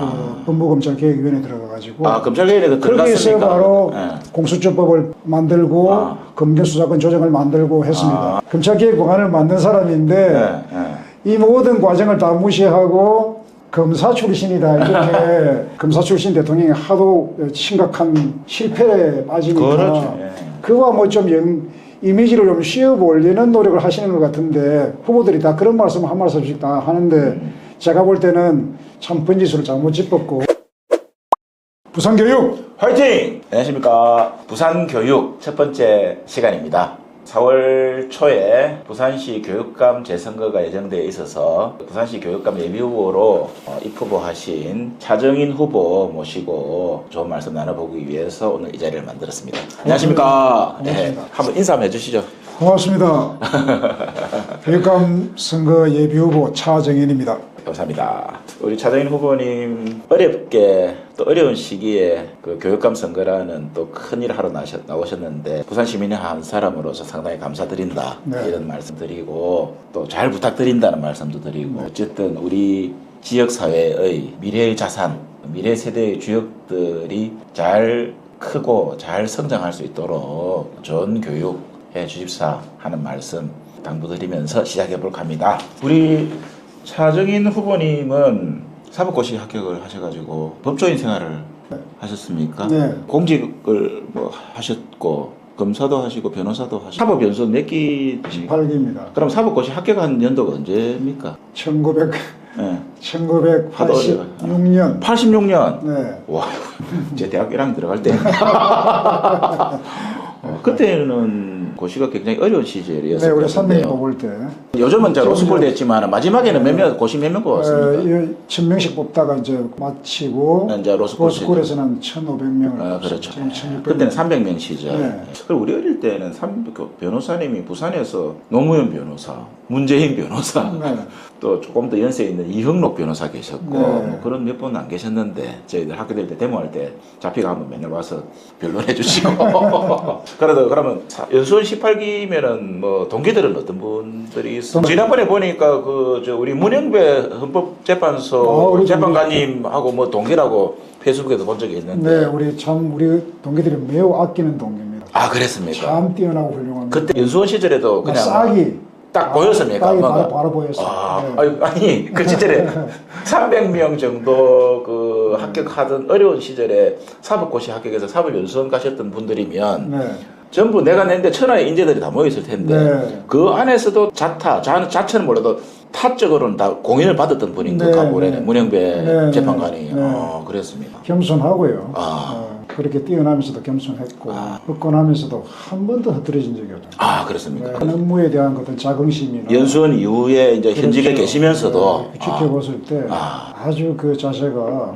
그 법무검찰개혁위원회 들어가가지고 검찰개혁에 거기서 들어갔습니까? 바로 공수처법을 만들고 검경수사권 조정을 만들고 했습니다. 검찰개혁 법안을 만든 사람인데 이 모든 과정을 다 무시하고 검사 출신이다 이렇게 검사 출신 대통령이 하도 심각한 실패에 빠지니까 그렇죠. 그와 뭐 좀 이미지를 좀 씌우고 올리는 노력을 하시는 것 같은데 후보들이 다 그런 말씀 한 말씀씩 다 하는데 제가 볼 때는 참 번지수를 잘못 짚었고. 부산교육 화이팅! 안녕하십니까. 부산교육 첫 번째 시간입니다. 4월 초에 부산시 교육감 재선거가 예정되어 있어서 부산시 교육감 예비후보로 입후보하신 차정인 후보 모시고 좋은 말씀 나눠보기 위해서 오늘 이 자리를 만들었습니다. 안녕하십니까. 네, 한번 인사 한번 해주시죠. 고맙습니다. 교육감 선거 예비후보 차정인입니다. 감사합니다. 우리 차정인 후보님 어렵게 또 어려운 시기에 그 교육감 선거라는 또 큰일을 하러 나오셨는데 부산 시민의 한 사람으로서 상당히 감사드린다 이런 말씀 드리고 또 잘 부탁드린다는 말씀도 드리고 어쨌든 우리 지역사회의 미래의 자산, 미래 세대의 주역들이 잘 크고 잘 성장할 수 있도록 좋은 교육 해 주십사 하는 말씀 당부드리면서 시작해 볼까 합니다. 우리 차정인 후보님은 사법고시 합격을 하셔가지고 법조인 생활을 하셨습니까? 네. 공직을 뭐 하셨고 검사도 하시고 변호사도 하시고 사법연수 몇 기? 18기입니다. 그럼 사법고시 합격한 연도가 언제입니까? 1986년. 86년? 네. 와, 제 대학 1학년 들어갈 때. 그때는 고시가 굉장히 어려운 시절이었을 네, 우리 것 같은데요. 300명 뽑을 때. 요즘은 자 로스쿨 됐지만 마지막에는 고시 몇 명 뽑았습니까? 1000명씩 뽑다가 이제 마치고 이제 로스쿨에서는 1500명을 그렇죠. 지금 1600명. 그때는 300명 시절. 네. 그리고 우리 어릴 때는 변호사님이 부산에서 노무현 변호사, 문재인 변호사, 또 조금 더 연세 있는 이형록 변호사 계셨고 뭐 그런 몇 분 안 계셨는데 저희들 학교 다닐 때 데모할 때 잡히가 한번 맨날 와서 변론해 주시고 그래도 그러면 연수원 18기면은 뭐 동기들은 어떤 분들이 있어요? 지난번에 보니까 그 저 우리 문영배 헌법재판소 우리 재판관님하고 뭐 동기라고 페이스북에도 본 적이 있는데 네, 우리 동기들이 매우 아끼는 동기입니다. 아 그랬습니까? 참 뛰어나고 훌륭합니다. 그때 연수원 시절에도 그냥 싹이 딱 보였습니까? 싹이 바로 보였어요. 아니 그 시절에 300명 정도 그 합격하던 어려운 시절에 사법고시 합격해서 사법연수원 가셨던 분들이면 전부 내가 냈는데 천하의 인재들이 다 모였을 텐데 그 안에서도 자처는 몰라도 타적으로는 다 공인을 받았던 분인 것 같고 문영배 재판관이 그랬습니다. 겸손하고요. 그렇게 뛰어나면서도 겸손했고 헛건하면서도 한 번도 흐트러진 적이 없어요. 그렇습니까? 업무에 대한 어떤 자긍심이나 연수원 이후에 이제 현직에 계시면서도 지켜봤을 때 아주 그 자세가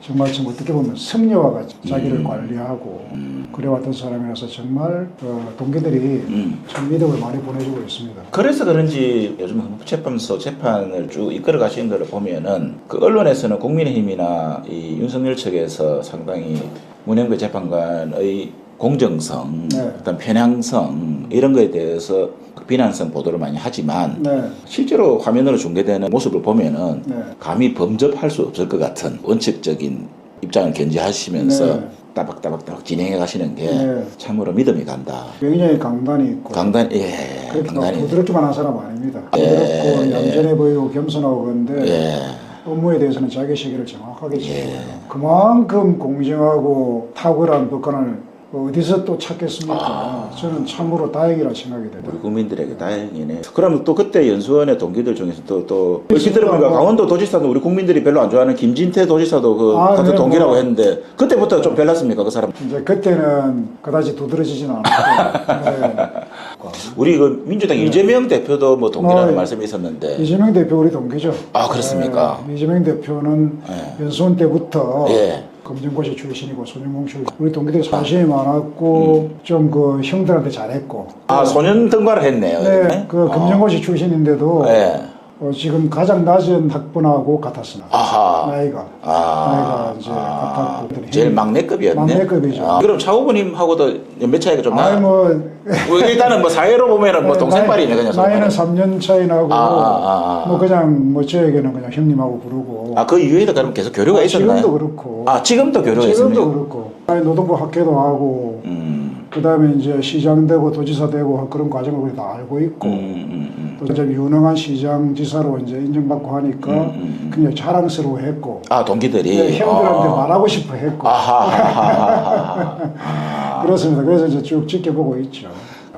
정말 좀 어떻게 보면 승려와 같이 자기를 관리하고 그래왔던 사람이라서 정말 동기들이 참 믿음을 많이 보내주고 있습니다. 그래서 그런지 요즘 헌법재판소 재판을 쭉 이끌어 가시는 걸 보면은 그 언론에서는 국민의힘이나 이 윤석열 측에서 상당히 문영배 재판관의 공정성, 어떤 편향성 이런 거에 대해서 비난성 보도를 많이 하지만 실제로 화면으로 중계되는 모습을 보면은 감히 범접할 수 없을 것 같은 원칙적인 입장을 견지하시면서 따박따박 진행해 가시는 게 참으로 믿음이 간다. 굉장히 강단이 있고 그렇게 부드럽기만 한 사람 아닙니다. 부드럽고 얌전해 보이고 겸손하고 그런데 업무에 대해서는 자기 시기를 정확하게 지키고 그만큼 공정하고 탁월한 법관을 어디서 또 찾겠습니까? 저는 참으로 다행이라 생각이 됩니다. 우리 국민들에게 다행이네. 그러면 또 그때 연수원의 동기들 중에서 또 얼핏 들어보니까 강원도 도지사도 우리 국민들이 별로 안 좋아하는 김진태 도지사도 같은 동기라고 했는데 그때부터 좀 별났습니까 그 사람? 이제 그때는 그다지 두드러지지는 않았고 우리 그 민주당 이재명 대표도 뭐 동기라는 말씀이 있었는데 이재명 대표 우리 동기죠. 그렇습니까? 이재명 대표는 연수원 때부터 검정고시 출신이고 소년공 출신 우리 동기들이 사심이 많았고 좀 그 형들한테 잘했고 소년 등반을 했네요. 그 검정고시 출신인데도 지금 가장 낮은 학번하고 같았습니다. 아하. 나이가 이제 같았고. 제일 막내급이었네. 막내급이죠. 그럼 차 후보님하고도 연배 차이가 좀 나요? 뭐 일단은 뭐 사회로 보면은 뭐 동생빨이네 그냥. 나이는 3년 차이 나고 뭐 그냥 뭐 저에게는 그냥 형님하고 부르고. 그 이후에도 그럼 계속 교류가 있었나요? 지금도 그렇고. 지금도 교류가 있습니까? 지금도 그렇고. 노동부 학회도 하고. 그다음에 이제 시장 되고 도지사 되고 그런 과정을 우리 다 알고 있고. 또 이제 유능한 시장지사로 이제 인정받고 하니까 굉장히 자랑스러워했고. 동기들이. 네, 형들한테 말하고 싶어 했고. 그렇습니다. 그래서 이제 쭉 지켜보고 있죠.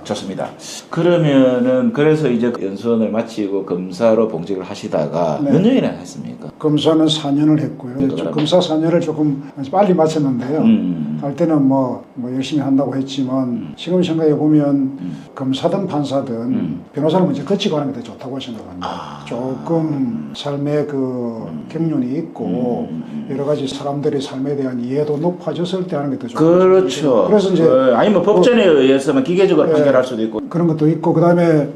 좋습니다. 그러면은 그래서 이제 연수원을 마치고 검사로 봉직을 하시다가 몇 년이나 했습니까? 검사는 4년을 했고요. 검사 4년을 조금 빨리 마쳤는데요. 할 때는 뭐 열심히 한다고 했지만 지금 생각해 보면 검사든 판사든 변호사를 먼저 거치고 하는 게 더 좋다고 생각합니다. 조금 삶의 그 경륜이 있고 여러 가지 사람들의 삶에 대한 이해도 높아졌을 때 하는 게 더 좋죠. 그렇죠. 그래서 이제 아니 뭐 법전에 의해서만 기계적으로 판결할 수도 있고 그런 것도 있고 그다음에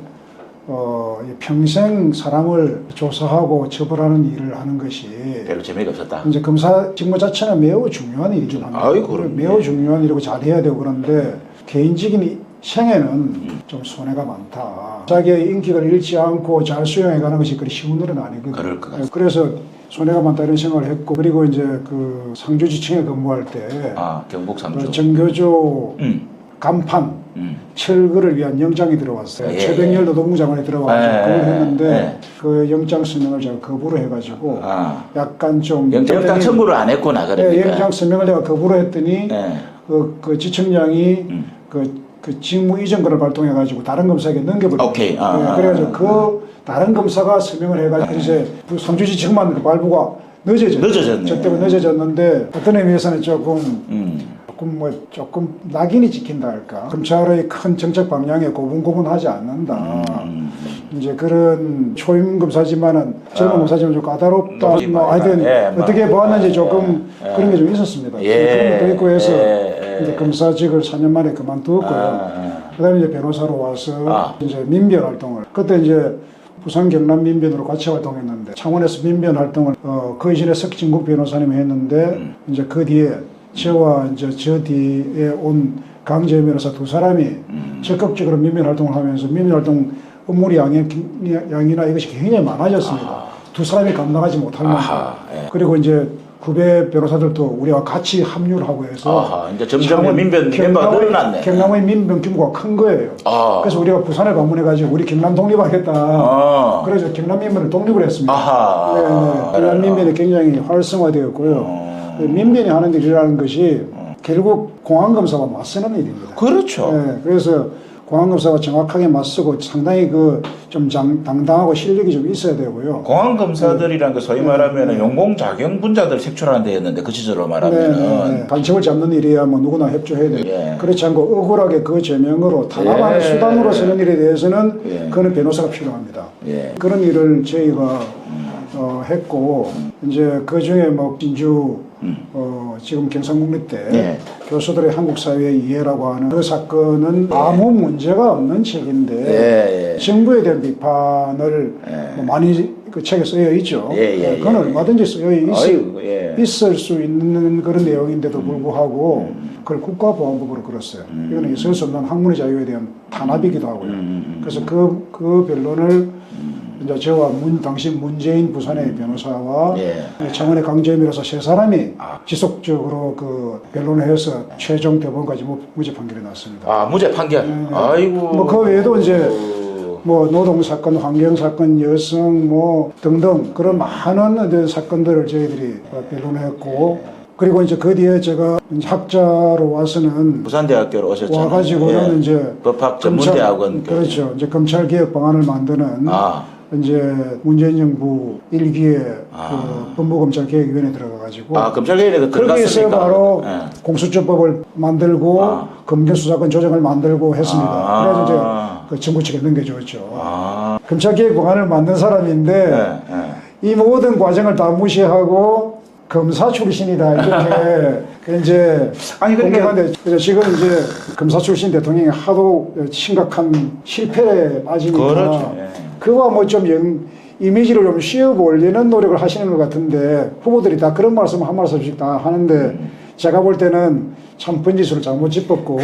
평생 사람을 조사하고 처벌하는 일을 하는 것이 별로 재미가 없었다. 이제 검사 직무 자체는 매우 중요한 일이긴 합니다. 매우 중요한 일이고 잘해야 되고 그런데 개인적인 생애는 좀 손해가 많다. 자기의 인격을 잃지 않고 잘 수용해가는 것이 그리 쉬운 일은 아니거든요. 그럴 것 같습니다. 그래서 손해가 많다 이런 생각을 했고 그리고 이제 그 상주지청에 근무할 때 경북 상주 정교조 간판 철거를 위한 영장이 들어왔어요. 최병렬 노동부 장관이 들어와서 그걸 했는데 그 영장 서명을 제가 거부를 해가지고 약간 좀 영장 청구를 안 했구나 그러니까. 영장 서명을 내가 거부를 했더니 그 지청장이 그 직무 이전권을 발동해가지고 다른 검사에게 넘겨버렸어요. 오케이. 그래가지고 그 다른 검사가 서명을 해가지고 이제 상주지청만 그 발부가 늦어졌네. 저 때문에 늦어졌는데 어떤 의미에서는 조금 낙인이 찍힌다 할까. 검찰의 큰 정책 방향에 고분고분하지 않는다. 이제 그런 초임 검사지만은 젊은 검사지만 좀 까다롭다. 하여튼 어떻게 보았는지 조금 그런 게 좀 있었습니다. 그런 것도 있고 해서 이제 검사직을 4년 만에 그만두었고요. 그다음에 이제 변호사로 와서 이제 민변 활동을 그때 이제 부산 경남 민변으로 같이 활동했는데 창원에서 민변 활동을 그 이전에 석진국 변호사님이 했는데 이제 그 뒤에 저와 이제 저 뒤에 온 강재현 변호사 두 사람이 적극적으로 민변 활동을 하면서 민변 활동 업무 양이나 이것이 굉장히 많아졌습니다. 두 사람이 감당하지 못할 만큼. 그리고 이제 후배 변호사들도 우리와 같이 합류를 하고 해서 이제 점점 민변 멤버가 늘어났네. 경남의 민변 규모가 큰 거예요. 그래서 우리가 부산을 방문해가지고 우리 경남 독립하겠다. 그래서 경남 민변을 독립을 했습니다. 경남 민변이 굉장히 활성화되었고요. 민변이 하는 일이라는 것이 결국 공안검사와 맞서는 일입니다. 그렇죠. 그래서 공안검사가 정확하게 맞서고 상당히 좀 당당하고 실력이 좀 있어야 되고요. 공안검사들이란 거 소위 말하면 용공작용 분자들 색출하는 데였는데 그 시절로 말하면 간첩을 잡는 일이야 뭐 누구나 협조해야 돼요. 그렇지 않고 억울하게 그 제명으로 탄압하는 수단으로 쓰는 일에 대해서는 그거는 변호사가 필요합니다. 그런 일을 저희가 했고 이제 그 중에 뭐 진주 지금 경상국립대 교수들의 한국 사회의 이해라고 하는 그 사건은 아무 문제가 없는 책인데 정부에 대한 비판을 뭐 많이 그 책에 쓰여 있죠. 그건 얼마든지 쓰여 있을 수 있는 그런 내용인데도 불구하고 그걸 국가보안법으로 걸었어요. 이거는 있을 수 없는 학문의 자유에 대한 탄압이기도 하고요. 그래서 그 변론을 이제 저와 당시 문재인 부산의 변호사와 창원의 강재현 변호사 세 사람이 지속적으로 그 변론을 해서 최종 대법원까지 무죄 판결이 났습니다. 무죄 판결. 아이고. 뭐 그 외에도 이제 뭐 노동 사건, 환경 사건, 여성 뭐 등등 그런 많은 사건들을 저희들이 변론했고. 그리고 이제 그 뒤에 제가 학자로 와서는 부산대학교로 오셨잖아요. 와가지고는 이제 법학 전문대학원 그렇죠. 이제 검찰 개혁 방안을 만드는 이제 문재인 정부 1기에 그 법무검찰개혁위원회 들어가가지고 검찰개혁에 거기에서 바로 공수처법을 만들고 검경수사권 조정을 만들고 했습니다. 그래서 이제 그 정부 측에 넘겨줬죠. 검찰개혁 방안을 만든 사람인데 이 모든 과정을 다 무시하고 검사 출신이다 이렇게 이제 공개하는데 지금 이제 검사 출신 대통령이 하도 심각한 실패에 빠지니까 그와 뭐 좀 이미지를 좀 씌워 올리는 노력을 하시는 것 같은데 후보들이 다 그런 말씀 한 말씀씩 다 하는데 제가 볼 때는 참 번지수를 잘못 짚었고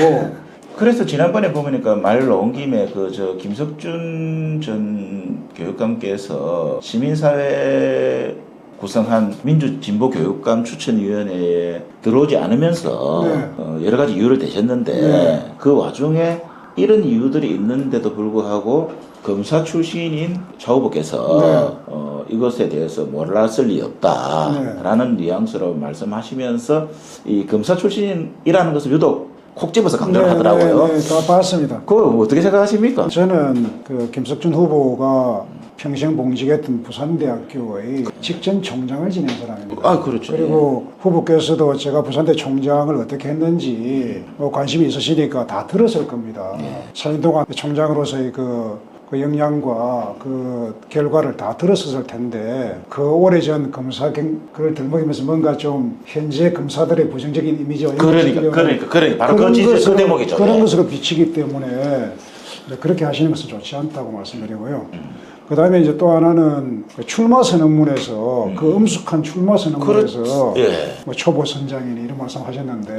그래서 지난번에 보니까 말 나온 김에 그 저 김석준 전 교육감께서 시민사회 구성한 민주진보교육감 추천위원회에 들어오지 않으면서 네. 여러 가지 이유를 대셨는데 네. 그 와중에 이런 이유들이 있는데도 불구하고 검사 출신인 차 후보께서 이것에 대해서 몰랐을 리 없다라는 뉘앙스로 말씀하시면서 이 검사 출신이라는 것을 유독 콕 집어서 강조를 하더라고요. 네, 다 봤습니다. 그거 어떻게 생각하십니까? 저는 그 김석준 후보가 평생 봉직했던 부산대학교의 직전 총장을 지낸 사람입니다. 아, 그렇죠. 그리고 후보께서도 제가 부산대 총장을 어떻게 했는지 뭐 관심이 있으시니까 다 들었을 겁니다. 4년 동안 총장으로서의 그 역량과 그 결과를 다 들었을 텐데 그 오래전 검사 그걸 들먹이면서 뭔가 좀 현재 검사들의 부정적인 이미지와 그러니까 바로 그 대목이죠. 그런 것으로 비치기 때문에 그렇게 하시는 것은 좋지 않다고 말씀드리고요. 그 다음에 이제 또 하나는 그 출마 선언문에서 그 엄숙한 출마 선언문에서 뭐 초보 선장이니 이런 말씀 하셨는데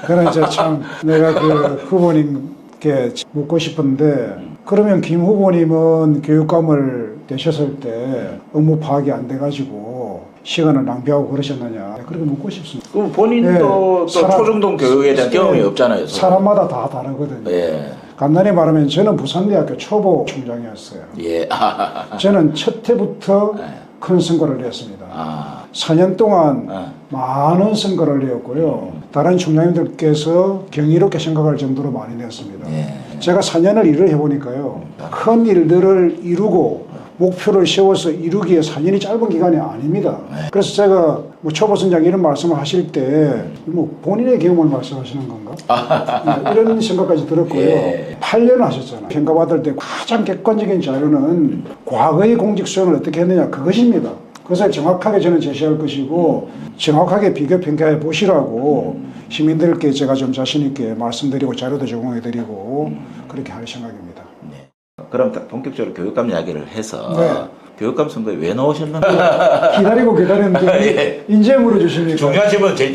그런 이제 참 내가 그 후보님께 묻고 싶은데 그러면 김 후보님은 교육감을 되셨을 때 업무 파악이 안 돼가지고 시간을 낭비하고 그러셨느냐 그렇게 묻고 싶습니다. 그럼 본인도 또 초중등 교육에 대한 경험이 없잖아요. 사람마다 다 다르거든요. 간단히 말하면 저는 부산대학교 초보 총장이었어요. 저는 첫 해부터 큰 선거를 냈습니다. 4년 동안 많은 선거를 내었고요. 다른 총장님들께서 경이롭게 생각할 정도로 많이 냈습니다. 제가 4년을 일을 해보니까요. 큰 일들을 이루고 목표를 세워서 이루기에 4년이 짧은 기간이 아닙니다. 그래서 제가 뭐 초보 선장 이런 말씀을 하실 때 뭐 본인의 경험을 말씀하시는 건가? 이런 생각까지 들었고요. 8년 하셨잖아요. 평가받을 때 가장 객관적인 자료는 과거의 공직 수행을 어떻게 했느냐 그것입니다. 그것을 정확하게 저는 제시할 것이고 정확하게 비교 평가해 보시라고 시민들께 제가 좀 자신 있게 말씀드리고 자료도 제공해 드리고 그렇게 할 생각입니다. 그럼 본격적으로 교육감 이야기를 해서 교육감 선거에 왜 나오셨는가? 기다리고 기다렸는데 이제 물어주십니까? 중요한 질문은 제일